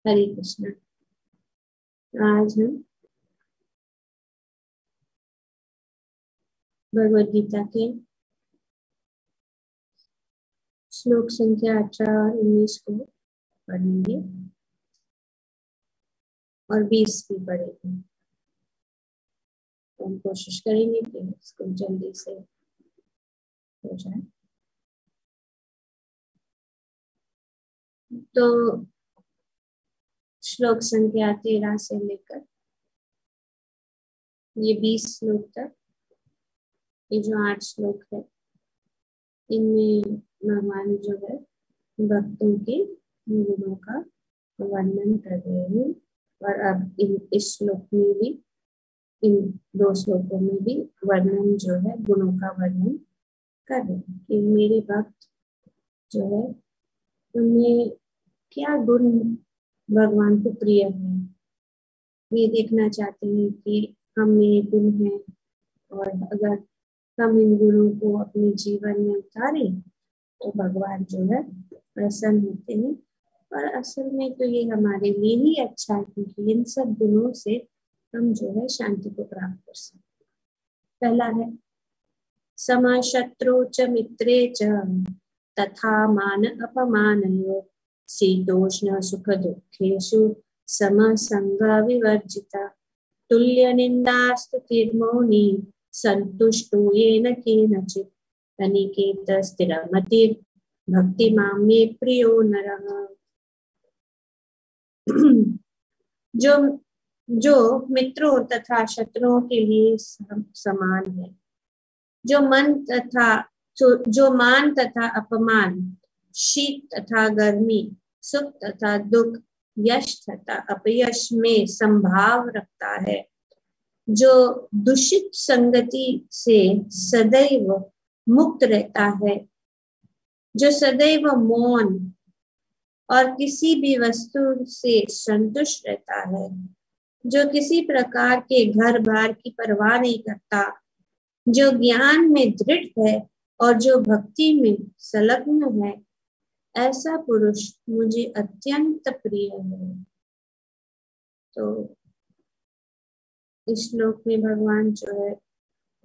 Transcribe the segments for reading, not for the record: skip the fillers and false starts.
हरे कृष्ण। आज हम भगवद गीता के श्लोक संख्या 18 और 19 को पढ़ेंगे और 20 भी पढ़ेंगे। तो हम कोशिश करेंगे कि इसको जल्दी से हो जाए। तो श्लोक संख्या 13 से लेकर ये 20 श्लोक तक, ये जो 8 श्लोक है, इनमें भगवान जो है भक्तों के गुणों का वर्णन कर रहे हैं। और अब इस श्लोक में भी, इन 2 श्लोकों में भी वर्णन जो है, गुणों का वर्णन कर रहे हैं कि मेरे भक्त जो है उनमें क्या गुण भगवान को प्रिय है। ये देखना चाहते हैं कि हम में गुण है, और अगर हम इन गुणों को अपने जीवन में उतारें तो भगवान जो है प्रसन्न होते हैं। और असल में तो ये हमारे लिए ही अच्छा है, क्योंकि इन सब गुणों से हम जो है शांति को प्राप्त कर सकते हैं। पहला है सम शत्रु च मित्रे च तथा मान अपमानयो शीतोष्ण सुख दुखेषु समसंग विवर्जिता तुल्य निंदास्तुतिर्मौनी संतुष्टो येन केनचित् अनिकेत स्थिरमतिर् भक्ति मामे प्रियो नरः। जो मित्रों तथा शत्रुओं के लिए समान है, जो मान तथा अपमान, शीत तथा गर्मी, सुख तथा दुख, यश तथा अपयश में संभाव रखता है, जो दूषित संगति से सदैव मुक्त रहता है, जो सदैव मौन और किसी भी वस्तु से संतुष्ट रहता है, जो किसी प्रकार के घर बार की परवाह नहीं करता, जो ज्ञान में दृढ़ है और जो भक्ति में संलग्न है, ऐसा पुरुष मुझे अत्यंत प्रिय है। तो इस श्लोक में भगवान जो है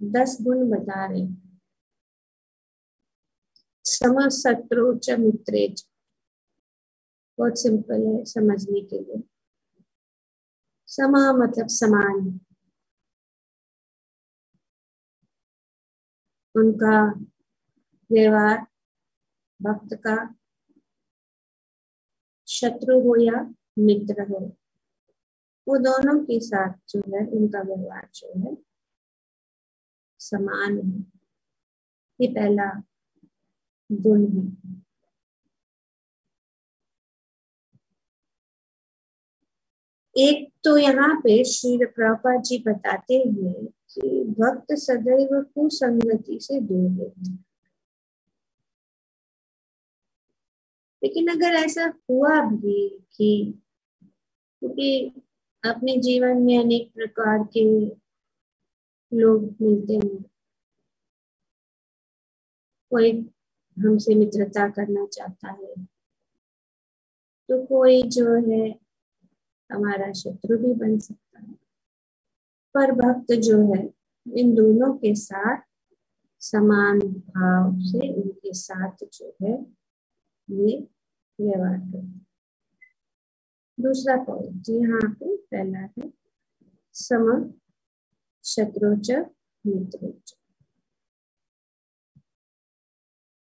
10 गुण बता रहे। सम शत्रु च मित्रे च, बहुत सिंपल है समझने के लिए। समा मतलब समान, उनका व्यवहार भक्त का, शत्रु हो या मित्र हो, वो दोनों के साथ जो है उनका व्यवहार जो है समान है। ये पहला गुण है। एक तो यहाँ पे श्री प्रभुपाद जी बताते हैं कि भक्त सदैव कुसंगति से दूर रहते हैं। लेकिन अगर ऐसा हुआ भी कि, क्योंकि अपने जीवन में अनेक प्रकार के लोग मिलते हैं, कोई हमसे मित्रता करना चाहता है तो कोई जो है हमारा शत्रु भी बन सकता है। पर भक्त जो है इन दोनों के साथ समान भाव से उनके साथ जो है ये व्यवहार करते हैं। दूसरा पॉइंट यहाँ पे पहला है सम शत्रु च मित्र च,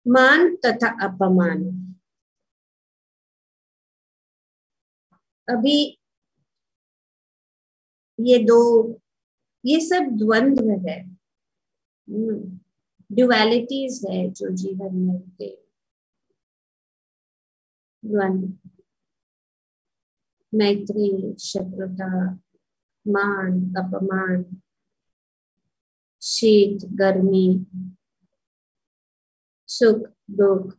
मान तथा अपमान। अभी ये सब द्वंद्व है, ड्युअलिटीज है जो जीवन में होते हैं। द्वंद्व, मैत्री, शत्रुता, मान अपमान, शीत गर्मी, सुख दुख,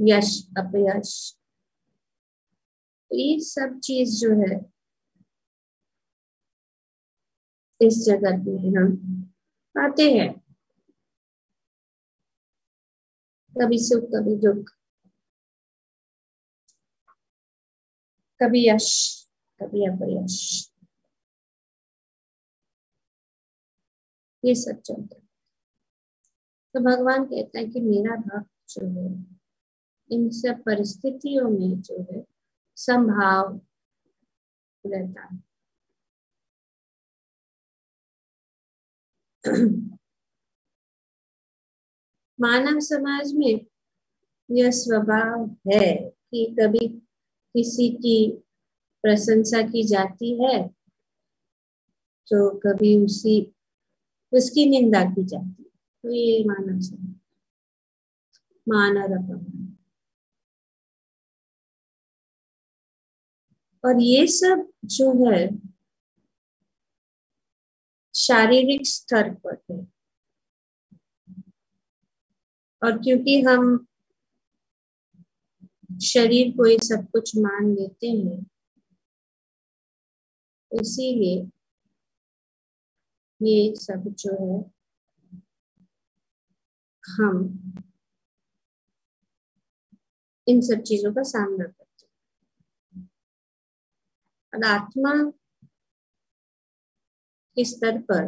यश अपयश, ये सब चीज जो है इस जगत में हम पाते हैं। कभी सुख कभी दुख। कभी यश कभी अपयश, ये सब चलता है। तो भगवान कहता है कि मेरा भक्त जो है इन सब परिस्थितियों में जो है संभाव रहता है। मानव समाज में यह स्वभाव है कि कभी किसी की प्रशंसा की जाती है तो कभी उसकी निंदा की जाती है। तो ये मानव समाज, मान और अपमान, और ये सब जो है शारीरिक स्तर पर है। और क्योंकि हम शरीर को ये सब कुछ मान लेते हैं, इसीलिए ये सब जो है हम इन सब चीजों का सामना करते हैं। और आत्मा के स्तर पर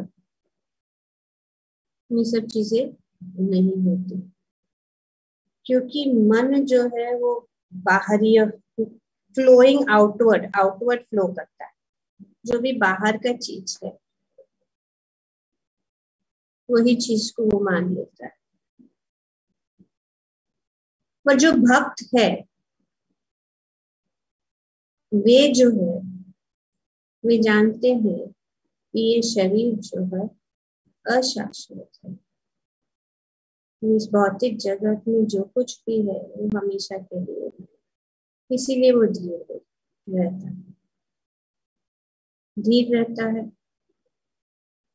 ये सब चीजें नहीं होती, क्योंकि मन जो है वो बाहरी फ्लोइंग आउटवर्ड आउटवर्ड फ्लो करता है। जो भी बाहर का चीज है वही चीज को वो मान लेता है। पर जो भक्त है वे जो है वे जानते हैं कि ये शरीर जो है अशाश्वत है। इस भौतिक जगत में जो कुछ भी है वो हमेशा के लिए है, इसीलिए वो धीर रहता है, धीर रहता है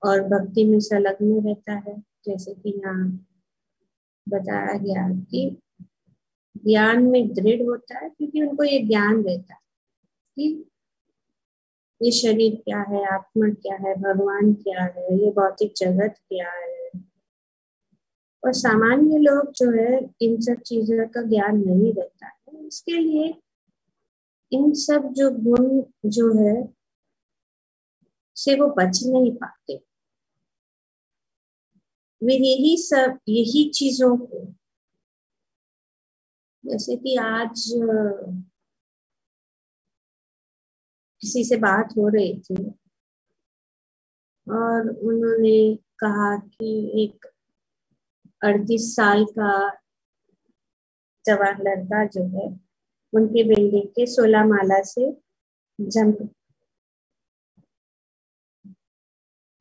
और भक्ति में संलग्न रहता है। जैसे कि यहाँ बताया गया कि ज्ञान में दृढ़ होता है, क्योंकि उनको ये ज्ञान रहता है कि ये शरीर क्या है, आत्मा क्या है, भगवान क्या है, ये भौतिक जगत क्या है। और सामान्य लोग जो है इन सब चीजों का ज्ञान नहीं रहता है, इसके लिए इन सब जो गुण जो है से वो बच नहीं पाते। वे यही चीजों को, जैसे कि आज किसी से बात हो रही थी और उन्होंने कहा कि एक 38 साल का जवान लड़का जो है उनके बिल्डिंग के 16 माला से जंप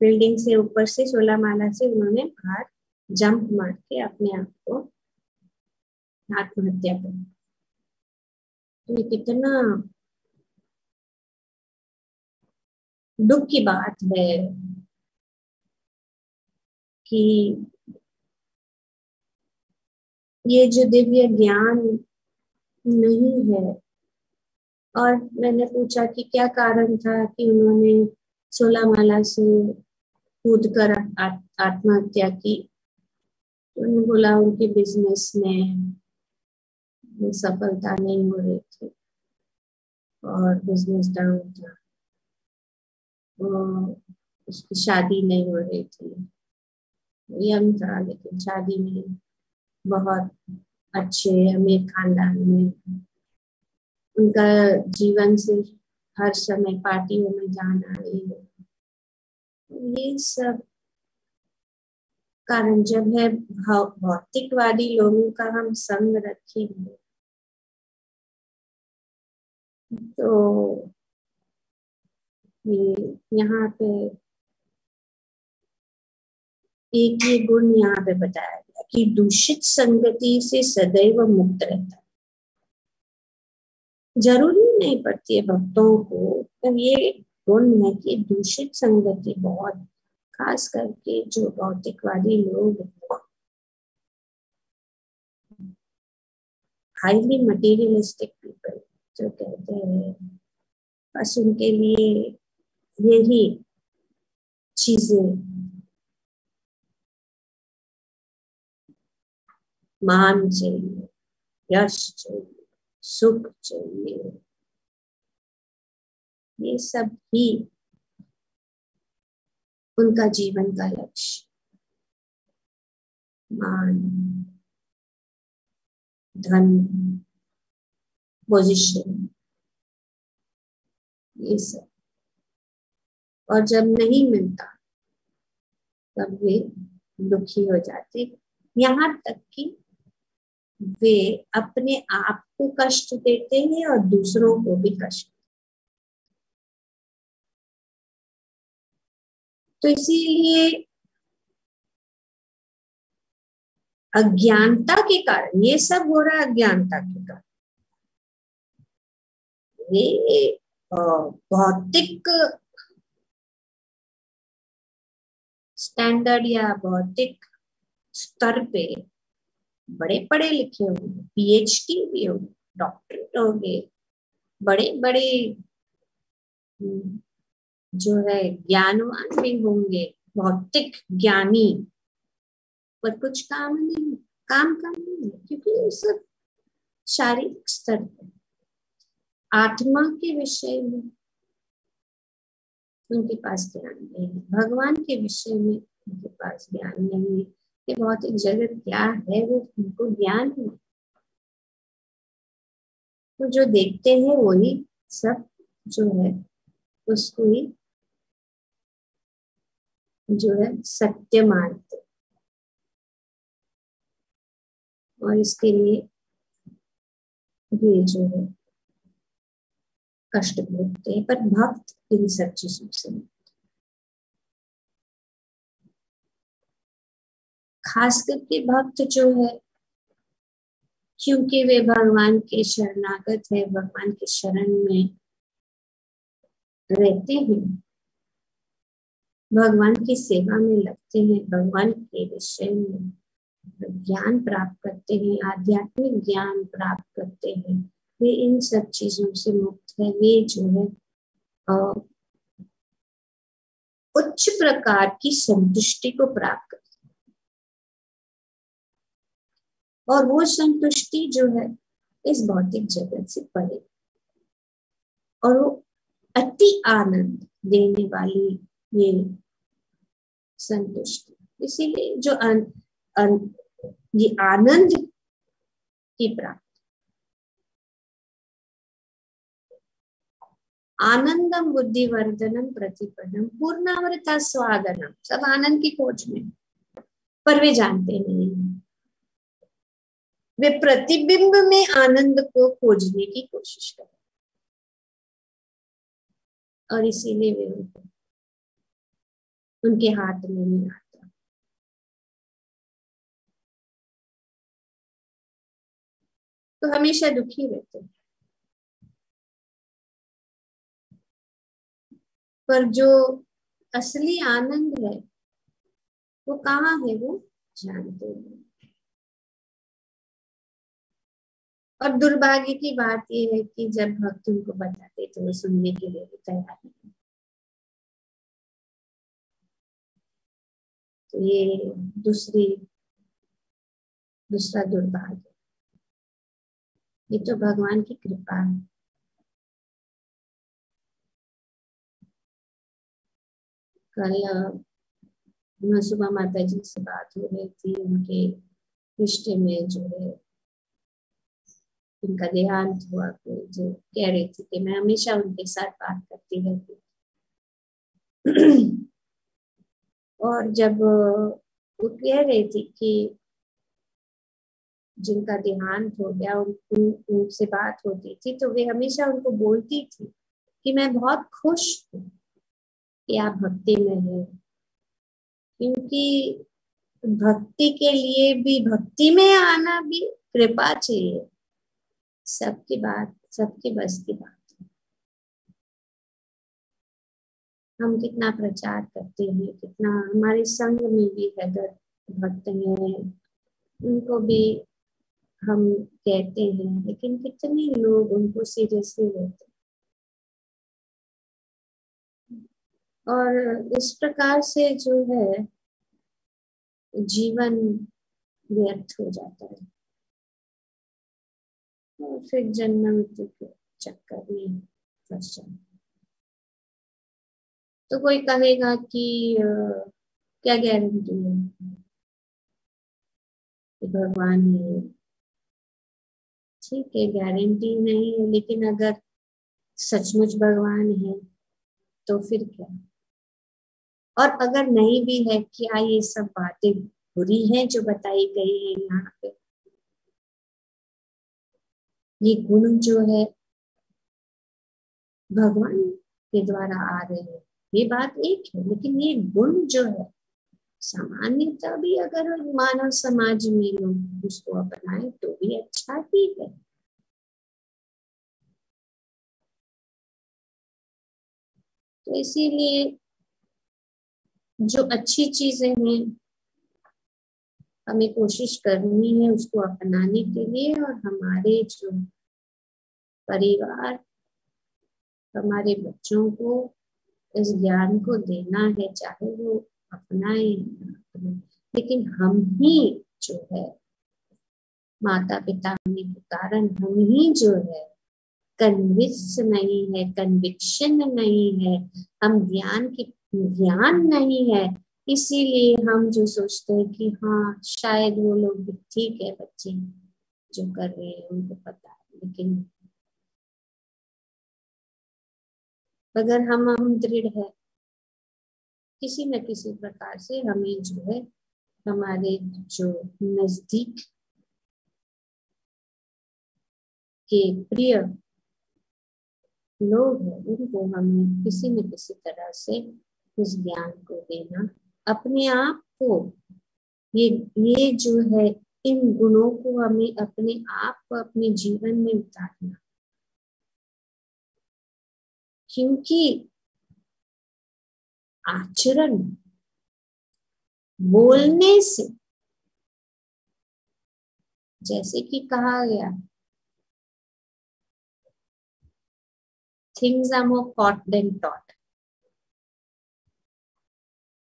बिल्डिंग से ऊपर से 16 माला से उन्होंने बाहर जंप मार के अपने आप को आत्महत्या कर। तो ये कितना दुख की बात है कि ये जो दिव्य ज्ञान नहीं है। और मैंने पूछा कि क्या कारण था कि उन्होंने 16 माला से कूद कर आत्महत्या की। तो उन्होंने बोला उनके बिजनेस में सफलता नहीं हो रही थी और बिजनेस डाउन था, उसकी शादी नहीं हो रही थी, यंग था लेकिन शादी नहीं, बहुत अच्छे अमीर खानदान में, उनका जीवन से हर समय पार्टियों में जाना, ये सब कारण जब है भौतिकवादी लोगों का हम संग रखेंगे तो ये यहाँ पे एक ये गुण यहाँ पे बताया गया कि दूषित संगति से सदैव मुक्त रहता है। जरूरी नहीं पड़ती है भक्तों को, पर ये गुण है कि दूषित संगति बहुत, खास करके जो भौतिकवादी लोग हैं, हाईली मटेरियलिस्टिक पीपल, जो कहते हैं बस उनके लिए यही चीजें, मान चाहिए, यश चाहिए, सुख चाहिए, ये सब ही उनका जीवन का लक्ष्य, मान, धन, पोजीशन, ये सब। और जब नहीं मिलता तब वे दुखी हो जाते, यहाँ तक कि वे अपने आप को कष्ट देते हैं और दूसरों को भी कष्ट। तो इसीलिए अज्ञानता के कारण ये सब हो रहा है, अज्ञानता के कारण। वे भौतिक स्टैंडर्ड या भौतिक स्तर पे बड़े पढ़े लिखे होंगे, पीएचडी भी होंगे, डॉक्टरेट होंगे, बड़े बड़े जो है ज्ञानवान भी होंगे, भौतिक ज्ञानी, पर कुछ काम नहीं, काम नहीं है, क्योंकि ये सब शारीरिक स्तर पर। आत्मा के विषय में उनके पास ज्ञान नहीं है, भगवान के विषय में उनके पास ज्ञान नहीं है, कि भौतिक जगत क्या है वो उनको ज्ञान है। तो जो देखते हैं वही सब जो है उसको ही जो है सत्य मानते, और इसके लिए ये जो है कष्ट भोगते हैं। पर भक्त इन सब चीजों से, खास करके भक्त जो है, क्योंकि वे भगवान के शरणागत है, भगवान के शरण में रहते हैं, भगवान की सेवा में लगते हैं, भगवान के विषय में ज्ञान प्राप्त करते हैं, आध्यात्मिक ज्ञान प्राप्त करते हैं, वे इन सब चीजों से मुक्त है। वे जो है उच्च प्रकार की संतुष्टि को प्राप्त करते हैं, और वो संतुष्टि जो है इस भौतिक जगत से परे, और वो अति आनंद देने वाली ये संतुष्टि। इसीलिए जो ये आनंद की प्राप्ति, आनंदम बुद्धिवर्धनम प्रतिपदम पूर्णामृता स्वादनम, सब आनंद की खोज में, पर वे जानते नहीं, वे प्रतिबिंब में आनंद को खोजने की कोशिश करते, और इसीलिए वे उनके हाथ में नहीं आता। तो हमेशा दुखी रहते हैं। पर जो असली आनंद है वो कहाँ है, वो जानते हैं। और दुर्भाग्य की बात यह है कि जब भक्त उनको बताते तो वो सुनने के लिए भी तैयार नहीं। तो ये दूसरा दुर्भाग्य, ये तो भगवान की कृपा है। कल सुबह माता जी से बात हो रही थी, उनके रिश्ते में जो है उनका देहांत हुआ, जो कह रही थी कि मैं हमेशा उनके साथ बात करती रहती। और जब वो कह रही थी कि जिनका देहांत हो गया उनसे बात होती थी, तो वे हमेशा उनको बोलती थी कि मैं बहुत खुश हूँ कि आप भक्ति में हैं, क्योंकि भक्ति के लिए भी, भक्ति में आना भी कृपा चाहिए, सबकी बात, सबके बस की बात। हम कितना प्रचार करते हैं, कितना हमारे संघ में भी अगर भक्त हैं उनको भी हम कहते हैं, लेकिन कितने लोग उनको सीरियसली लेते हैं, और इस प्रकार से जो है जीवन व्यर्थ हो जाता है, और फिर जन्म मृत्यु के चक्कर में फंस जाते हैं। तो कोई कहेगा कि क्या गारंटी है कि भगवान है। ठीक है, गारंटी नहीं है, लेकिन अगर सचमुच भगवान है तो फिर क्या। और अगर नहीं भी है, क्या ये सब बातें बुरी हैं जो बताई गई है यहाँ पे? ये गुण जो है भगवान के द्वारा आ रहे हैं, ये बात एक है, लेकिन ये गुण जो है सामान्यता भी अगर मानव समाज में लोग उसको अपनाए तो भी अच्छा ही है। तो इसीलिए जो अच्छी चीजें हैं हमें कोशिश करनी है उसको अपनाने के लिए, और हमारे जो परिवार, हमारे बच्चों को इस ज्ञान को देना है, चाहे वो अपनाए या ना अपनाए। लेकिन हम ही जो है, माता पिता होने के कारण हम ही जो है कन्विंस नहीं है, कन्विक्शन नहीं है, हम ज्ञान नहीं है। इसीलिए हम जो सोचते हैं कि हाँ शायद वो लोग भी ठीक है, बच्चे जो कर रहे हैं उनको पता है, लेकिन अगर हम दृढ़ है किसी न किसी प्रकार से, हमें जो है हमारे जो नजदीक के प्रिय लोग हैं उनको हमें किसी न किसी तरह से इस ज्ञान को देना, अपने आप को ये ये जो है इन गुणों को हमें अपने आप को अपने जीवन में उतारना। क्योंकि आचरण बोलने से, जैसे कि कहा गया, things are more caught than taught.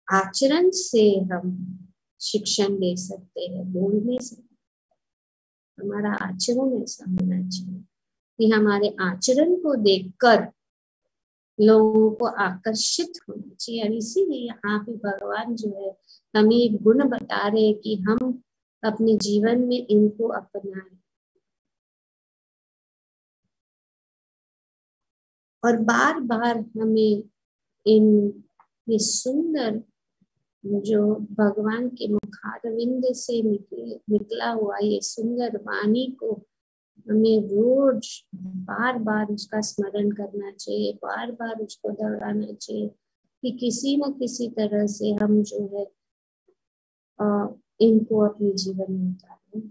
आचरण से हम शिक्षण दे सकते हैं, बोलने से। हमारा आचरण ऐसा होना चाहिए कि हमारे आचरण को देखकर लोगों को आकर्षित होना चाहिए। और इसीलिए यहाँ पे भगवान जो है हमें एक गुण बता रहे हैं कि हम अपने जीवन में इनको अपनाएं। और बार बार हमें इन ये सुंदर जो भगवान के मुखारविंद से निकला हुआ ये सुंदर वाणी को हमें रोज बार बार उसका स्मरण करना चाहिए, बार बार उसको दोहराना चाहिए कि किसी न किसी तरह से हम जो है इनको अपने जीवन में उतारें।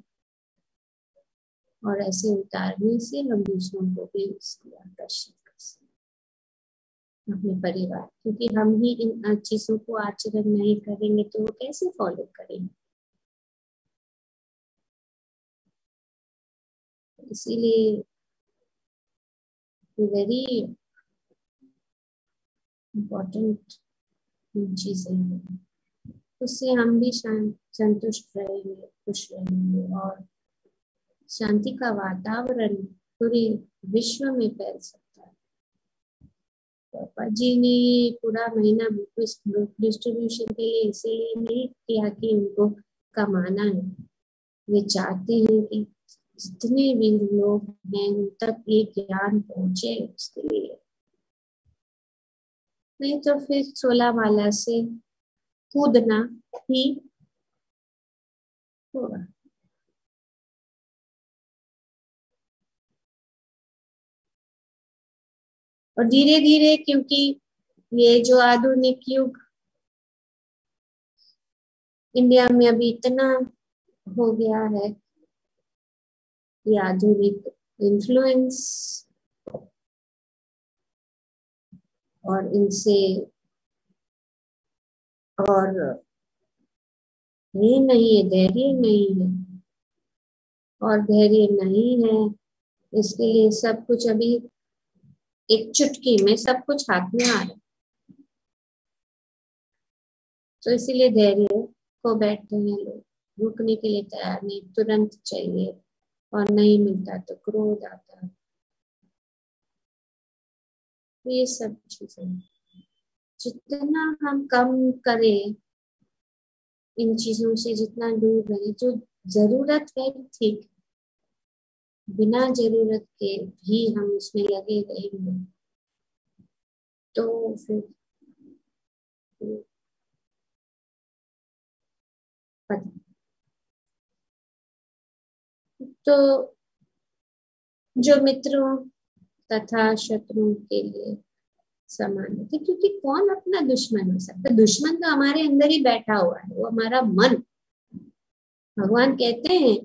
और ऐसे उतारने से हम दूसरों को भी इसकी आकर्षित कर सकते, अपने परिवार, क्योंकि हम ही इन चीजों को आचरण नहीं करेंगे तो वो कैसे फॉलो करेंगे। इसीलिए वेरी इम्पोर्टेंट चीजें हैं, उससे हम भी संतुष्ट रहेंगे, खुश रहेंगे, और शांति का वातावरण पूरे विश्व में फैल सकता है। पापा जी ने पूरा महीना बुक डिस्ट्रीब्यूशन के लिए इसीलिए नहीं किया कि उनको कमाना है, वे चाहते हैं कि जितने भी लोग हैं उन तक ये ज्ञान पहुंचे, उसके लिए। नहीं तो फिर 16 माला से कूदना ही होगा। और धीरे धीरे, क्योंकि ये जो आधुनिक युग इंडिया में अभी इतना हो गया है, ये आधुनिक इन्फ्लुएंस और इनसे, और ये नहीं है, धैर्य नहीं है, और धैर्य नहीं है, इसके लिए सब कुछ अभी एक चुटकी में सब कुछ हाथ में आ रहा है। तो इसीलिए धैर्य को बैठते हैं लोग, रुकने के लिए तैयार नहीं, तुरंत चाहिए, और नहीं मिलता तो क्रोध आता है। तो ये सब चीजें जितना हम कम करें इन चीजों से, जितना दूर रहे, जो जरूरत है ठीक, बिना जरूरत के भी हम उसमें लगे रहेंगे तो फिर पता। तो जो मित्रों तथा शत्रुओं के लिए समान होते, क्योंकि कौन अपना दुश्मन हो सकता, दुश्मन तो हमारे अंदर ही बैठा हुआ है, वो हमारा मन। भगवान कहते हैं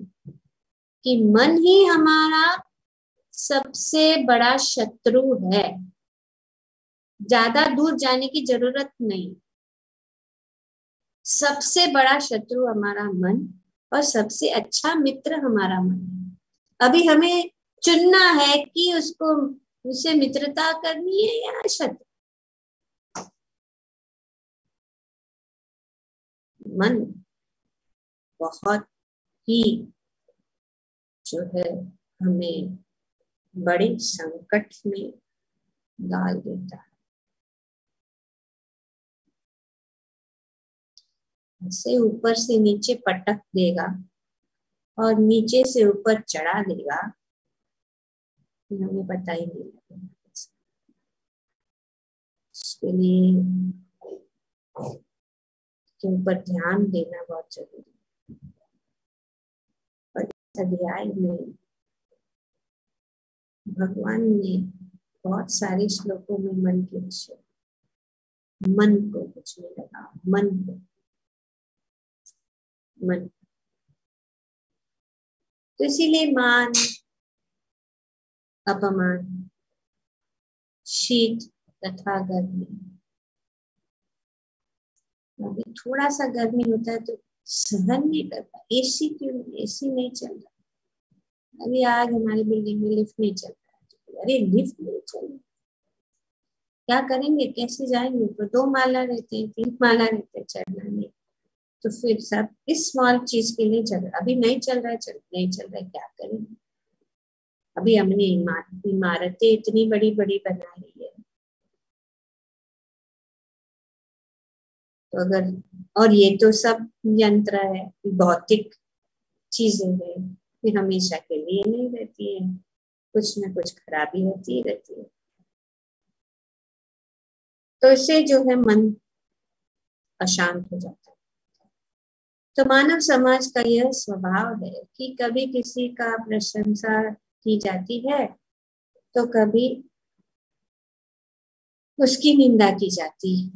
कि मन ही हमारा सबसे बड़ा शत्रु है, ज्यादा दूर जाने की जरूरत नहीं। सबसे बड़ा शत्रु हमारा मन और सबसे अच्छा मित्र हमारा मन है। अभी हमें चुनना है कि उसको, उसे मित्रता करनी है या शत्रु। मन बहुत ही जो है हमें बड़े संकट में डाल देता है। ऐसे ऊपर से नीचे पटक देगा और नीचे से ऊपर चढ़ा देगा, हमें पता ही नहीं लगेगा। इसके लिए के ऊपर ध्यान देना बहुत जरूरी है। और इस अध्याय में भगवान ने बहुत सारे श्लोकों में मन के विषय, मन को कुछ नहीं लगा, मन को, मन। तो इसीलिए मान, अपमान, शीत तथा गर्मी। अभी थोड़ा सा गर्मी होता है तो सहन नहीं करता, एसी क्यों, एसी नहीं चल रहा। अभी आज हमारी बिल्डिंग में लिफ्ट नहीं चल रहा है, अरे लिफ्ट नहीं चल रहा, क्या करेंगे, कैसे जाएंगे? तो 2 माला रहते हैं, 3 माला रहते हैं, चढ़ना नहीं। तो फिर सब इस स्मॉल चीज के लिए झगड़ा, अभी नहीं चल रहा है, नहीं चल रहा है, क्या करेंगे? अभी हमने इमारतें इतनी बड़ी बड़ी बना ली है, तो अगर, और ये तो सब यंत्र है, भौतिक चीजें हैं, ये हमेशा के लिए नहीं रहती है, कुछ ना कुछ खराबी होती ही रहती है। तो इससे जो है मन अशांत हो जाता है। तो मानव समाज का यह स्वभाव है कि कभी किसी का प्रशंसा की जाती है तो कभी उसकी निंदा की जाती है।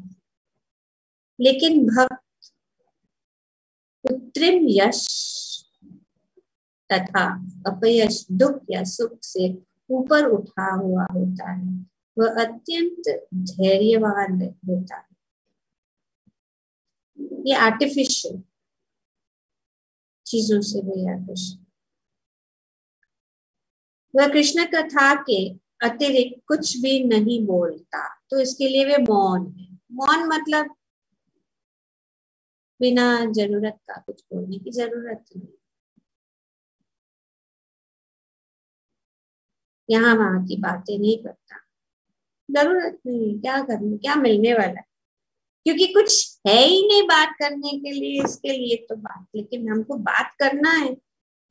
लेकिन भक्त कृत्रिम यश तथा अपयश, दुख या सुख से ऊपर उठा हुआ होता है, वह अत्यंत धैर्यवान होता है। ये आर्टिफिशियल चीजों से भी आकर्षित, वह कृष्ण कथा के अतिरिक्त कुछ भी नहीं बोलता, तो इसके लिए वे मौन है। मौन मतलब बिना जरूरत का, कुछ बोलने की जरूरत नहीं, यहाँ वहां की बातें नहीं करता, जरूरत नहीं, क्या करने, क्या मिलने वाला है, क्योंकि कुछ है ही नहीं बात करने के लिए, इसके लिए तो बात, लेकिन हमको बात करना है,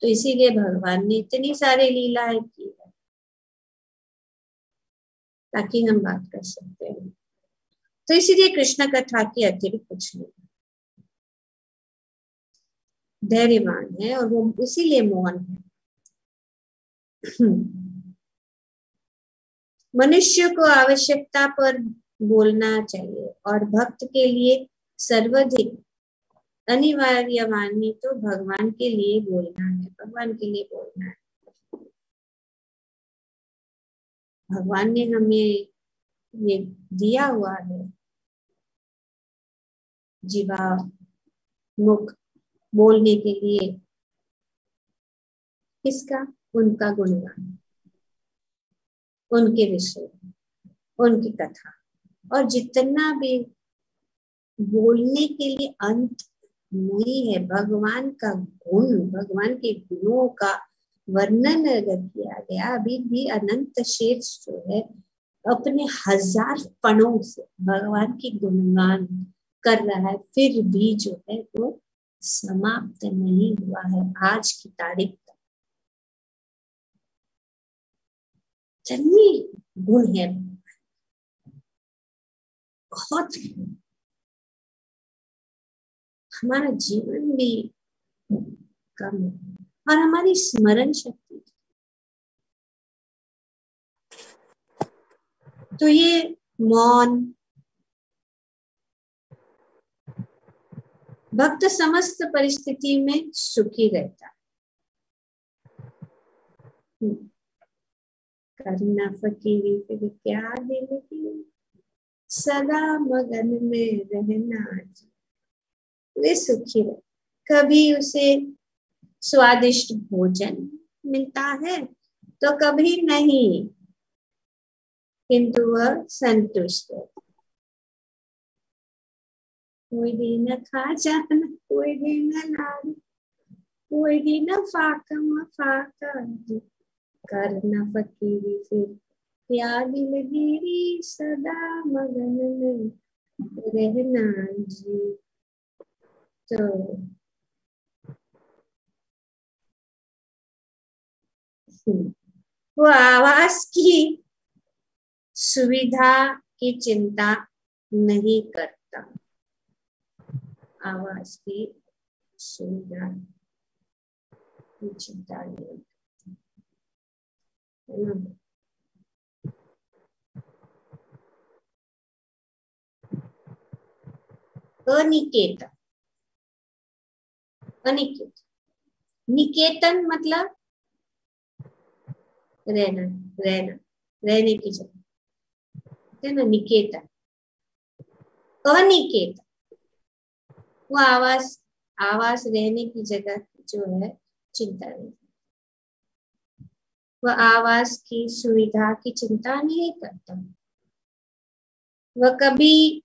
तो इसीलिए भगवान ने इतनी सारी लीलाएं की है ताकि हम बात कर सकते हैं। तो इसीलिए कृष्ण कथा के अतिरिक्त कुछ नहीं, धैर्यवान है और वो इसीलिए मौन है। मनुष्य को आवश्यकता पर बोलना चाहिए और भक्त के लिए सर्वाधिक अनिवार्य वाणी तो भगवान के लिए बोलना है, भगवान के लिए बोलना है। भगवान ने हमें ये दिया हुआ है जीवा मुख बोलने के लिए, किसका? उनका गुणगान, उनके विषय, उनकी कथा, और जितना भी बोलने के लिए अंत नहीं है। भगवान का गुण, भगवान के गुणों का वर्णन अगर किया गया, अभी भी अनंत शेष जो है अपने हजार फणों से भगवान की गुणगान कर रहा है, फिर भी जो है वो समाप्त नहीं हुआ है आज की तारीख तक। चलिए गुण है बहुत, हमारा जीवन भी कम है और हमारी स्मरण शक्ति, तो ये मौन भक्त समस्त परिस्थिति में सुखी रहता है। करना फकीरी फिर क्या दिल की, सदा मगन में रहना, वे सुखी रहे। कभी उसे स्वादिष्ट भोजन मिलता है तो कभी नहीं, किंतु वह संतुष्ट है। कोई दिन खा जाना, कोई दिन लाड़, कोई दिन फाका, करना फकीरी फिर क्या दिलगिरी, सदा मगन में रहना जी। तो वो आवास की सुविधा की चिंता नहीं करता, आवास की सुविधा की चिंता नहीं करता। अनिकेतन, अनिकेत, निकेतन मतलब रहना, रहना, रहने की जगह है ना, निकेतन। अनिकेतन वो आवास, आवास रहने की जगह जो है चिंता नहीं, वह आवास की सुविधा की चिंता नहीं करता। वह कभी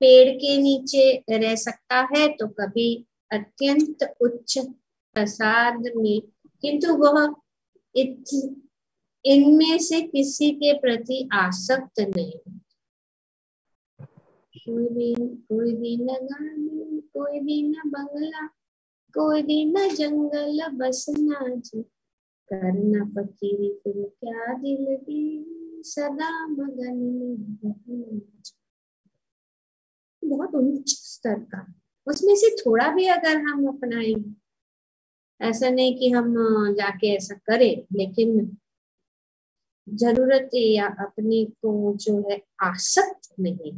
पेड़ के नीचे रह सकता है तो कभी अत्यंत उच्च प्रसाद में, किंतु वह इनमें से किसी के प्रति आसक्त नहीं। कोई दिन गाड़ी, कोई दिन बंगला, कोई दिन जंगल बसना जी, करना फकीरी फिर क्या दिल की, सदा मगन में। बहुत उच्च स्तर का, उसमें से थोड़ा भी अगर हम अपनाएं, ऐसा नहीं कि हम जाके ऐसा करें, लेकिन जरूरत है या अपने को जो है आसक्त नहीं,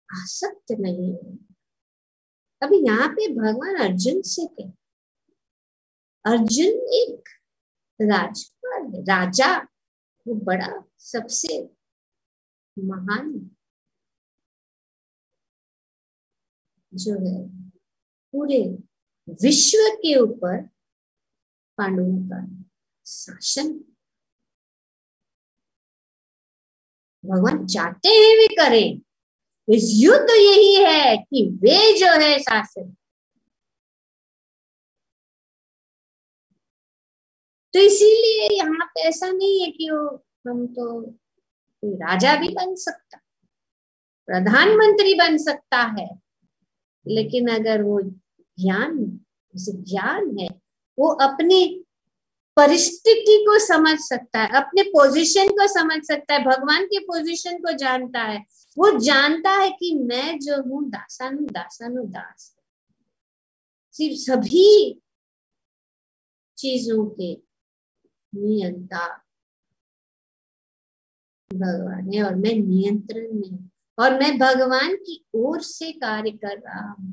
आसक्त नहीं। अभी यहाँ पे भगवान अर्जुन से कहे, अर्जुन एक राजकुमार है, राजा, वो बड़ा सबसे महान जो है पूरे विश्व के ऊपर पांडवों का शासन। भगवान चाहते हैं वे करें, इस युद्ध यही है कि वे जो है शासन। तो इसीलिए यहाँ पे ऐसा नहीं है कि वो हम तो कोई राजा भी बन सकता, प्रधानमंत्री बन सकता है, लेकिन अगर वो ज्ञान, उसे ज्ञान है, वो अपनी परिस्थिति को समझ सकता है, अपने पोजीशन को समझ सकता है, भगवान के पोजीशन को जानता है। वो जानता है कि मैं जो हूं दासानुदास, सिर्फ सभी चीजों के नियंता भगवान है और मैं नियंत्रण में, और मैं भगवान की ओर से कार्य कर रहा हूं।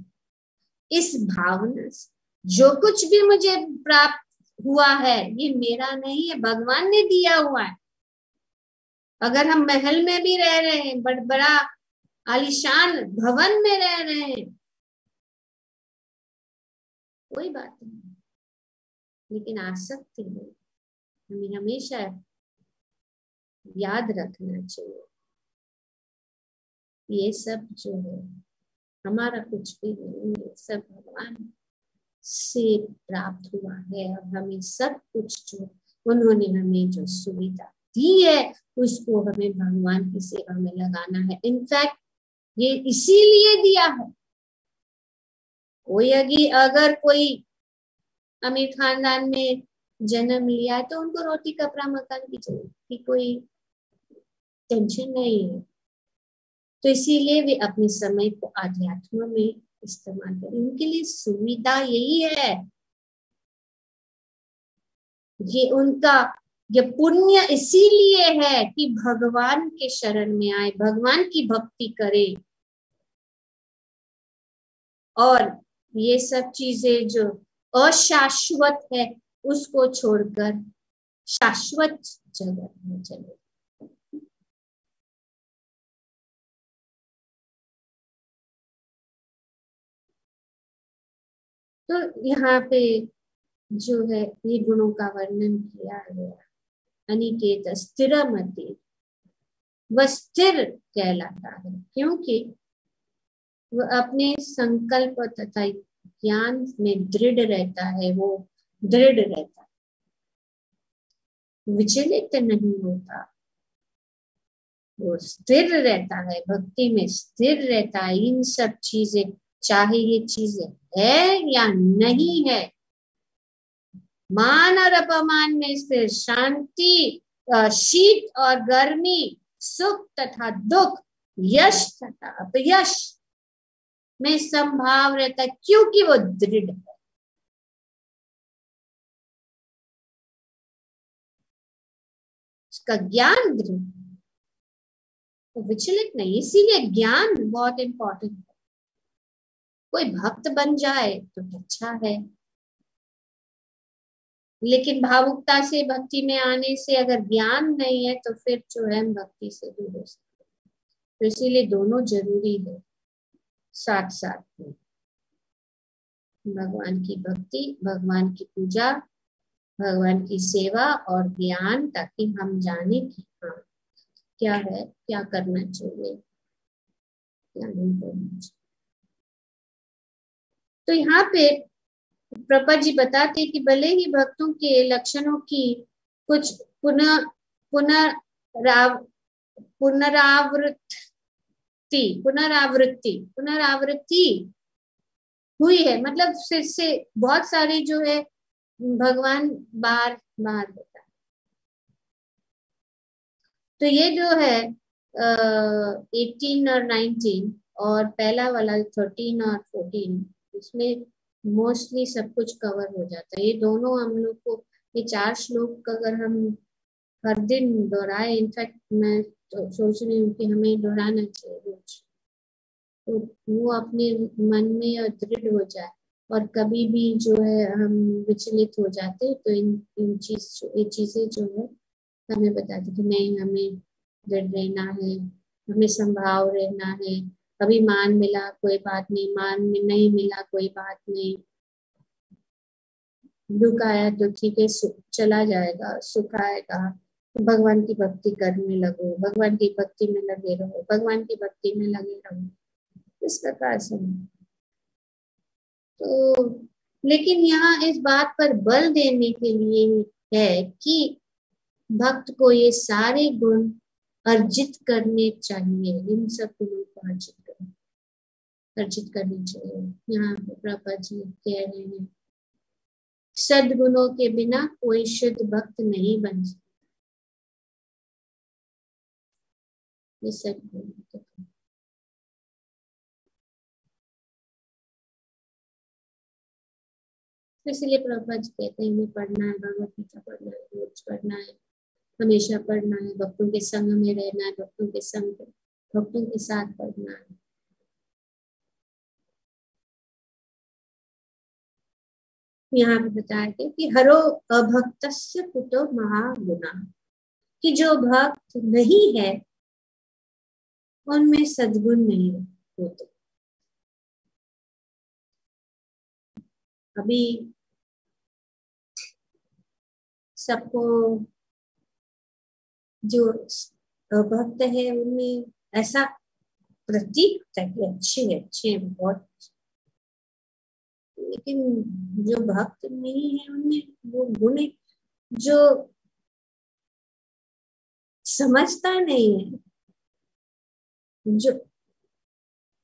इस भावना से जो कुछ भी मुझे प्राप्त हुआ है ये मेरा नहीं है, भगवान ने दिया हुआ है। अगर हम महल में भी रह रहे हैं, बड़ा आलीशान भवन में रह रहे हैं, कोई बात नहीं, लेकिन आसक्ति नहीं। हमें हमेशा याद रखना चाहिए ये सब जो है हमारा कुछ भी नहीं है, सब भगवान से प्राप्त हुआ है। और हमें सब कुछ जो उन्होंने हमें जो सुविधा दी है उसको हमें भगवान की सेवा में लगाना है। इनफैक्ट ये इसीलिए दिया है। अगर कोई अमीर खानदान में जन्म लिया है तो उनको रोटी कपड़ा मकान की कोई टेंशन नहीं है, तो इसीलिए वे अपने समय को आध्यात्म में इस्तेमाल करें। उनके लिए सुविधा यही है, ये उनका ये पुण्य इसीलिए है कि भगवान के शरण में आए, भगवान की भक्ति करे और ये सब चीजें जो अशाश्वत है उसको छोड़कर शाश्वत जगत में चले। तो यहाँ पे जो है ये गुणों का वर्णन किया गया। अनिकेत स्थिरमति, वह स्थिर कहलाता है क्योंकि वह अपने संकल्प तथा ज्ञान में दृढ़ रहता है, वो दृढ़ रहता है, विचलित नहीं होता, वो स्थिर रहता है, भक्ति में स्थिर रहता है। इन सब चीजें, चाहे ये चीजें है या नहीं है, मान और अपमान में स्थिर, शांति, शीत और गर्मी, सुख तथा दुख, यश तथा अपयश में संभाव रहता है क्योंकि वो दृढ़ है। उसका ज्ञान दृढ़, तो विचलित नहीं। इसीलिए ज्ञान बहुत इंपॉर्टेंट है। कोई भक्त बन जाए तो अच्छा है, लेकिन भावुकता से भक्ति में आने से अगर ज्ञान नहीं है तो फिर जो है भक्ति से दूर हो सकते। तो इसीलिए दोनों जरूरी है साथ साथ में, भगवान की भक्ति, भगवान की पूजा, भगवान की सेवा और ज्ञान, ताकि हम जाने कि हाँ क्या है, क्या करना चाहिए, क्या नहीं करना चाहिए। तो यहाँ पे प्रभुपाद जी बताते कि भले ही भक्तों के लक्षणों की कुछ पुनरावृत्ति हुई है, मतलब फिर से बहुत सारी जो है भगवान बार बार होता है। तो ये जो है 18 और 19 और पहला वाला 13 और 14, इसमें मोस्टली सब कुछ कवर हो जाता है। ये दोनों हम लोग को, ये 4 श्लोक अगर हम हर दिन दोहराए, इनफैक्ट मैं तो सोच रही हूँ कि हमें दोहराना चाहिए रोज, तो वो अपने मन में दृढ़ हो जाए। और कभी भी जो है हम विचलित हो जाते तो ये चीजें जो है हमें बताते कि नहीं, हमें दृढ़ रहना है, हमें संभाव रहना है। अभी मान मिला कोई बात नहीं, मान में नहीं मिला कोई बात नहीं, दुख आया तो ठीक है, चला जाएगा, सुख आएगा, तो भगवान की भक्ति करने लगो, भगवान की भक्ति में लगे रहो, भगवान की भक्ति में लगे रहो, इस प्रकार से। तो लेकिन यहाँ इस बात पर बल देने के लिए है कि भक्त को ये सारे गुण अर्जित करने चाहिए, इन सब गुणों को अर्जित करनी चाहिए। यहाँ पे प्रभुपाद जी कह रहे हैं, सद्गुणों के बिना कोई शुद्ध भक्त नहीं बन सकता। ये सद्गुण, इसलिए प्रभुपाद जी कहते हैं हमें पढ़ना है, भगवत गीता पढ़ना है, रोज पढ़ना है, हमेशा पढ़ना है, भक्तों के संग में रहना है, भक्तों के संग, भक्तों के साथ पढ़ना है। यहाँ पे बताया गया कि हरो अभक्तस्य कुतो महागुणा, कि जो भक्त नहीं है उनमें सद्गुण नहीं होते। अभी सबको जो भक्त है उनमें ऐसा प्रतीक होता है कि अच्छे अच्छे बहुत, लेकिन जो भक्त नहीं है उनमें वो गुण जो समझता नहीं है, जो